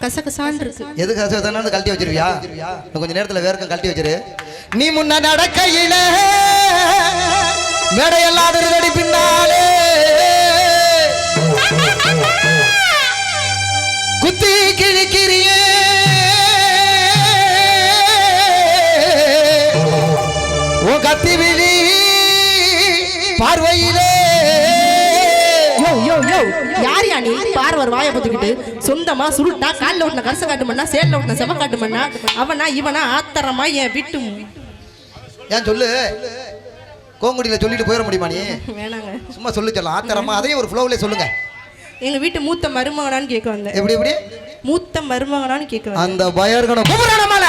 கசகசான் இருக்கு. எது கசகசான்னு கழட்டி வச்சிருவியா? கொஞ்ச நேரத்துல வேர்க்கும் கழட்டி வச்சிரு. நீ முன்ன நடக்கையில மேடையெல்லாம் அடி பின்னாலே குத்தி கிழிக்கிறியே ஓ கத்தி விழி பார்வையிலே. யார் யா நீ? பார்வர் வாயை பத்துக்கிட்டு சொந்தமா சுருட்டா காலில் ஓட்டின கரச காட்டு மண்ணா சேலில் ஓட்டின செவ காட்டு மண்ணா அவனா இவனா ஆத்தரமா என் விட்டு ஏன் சொல்லு. கோங்குடியில சொல்லிட்டு போயிட முடியுமா நீ? வேணாங்க, சும்மா சொல்லி சொல்லலாம் ஆத்தரமா. அதையும் ஒரு ஃப்ளோவிலே சொல்லுங்க. எங்க வீட்டு மூத்த மருமகனான்னு கேட்க வந்தேன். எப்படி எப்படி மூத்த மருமகனான்னு கேட்க வந்தேன். அந்த பயர்கணம் குமரனமல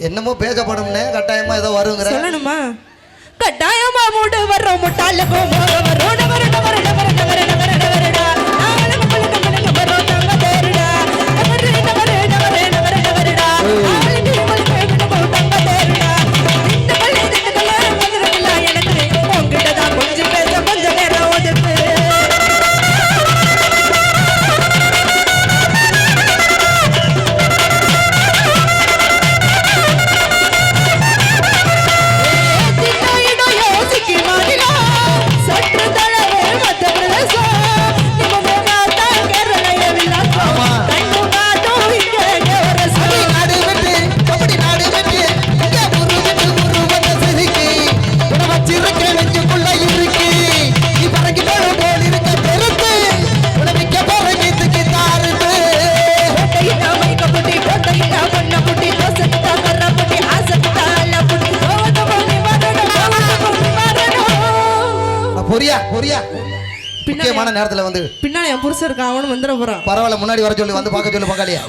என்னமோ பேசப்படும்னே கட்டாயமா ஏதோ வருங்கிற சொல்லணுமா? கட்டாயமா மூடு வர்றோம் முட்டாளுக்கு முக்கியமான நேரத்துல வந்து பின்னாடி என் புருஷன் இருக்கான், அவனும் வந்துட போறான். பரவாயில்ல, முன்னாடி வர சொல்லி வந்து பார்க்க சொல்லி பங்காளியா.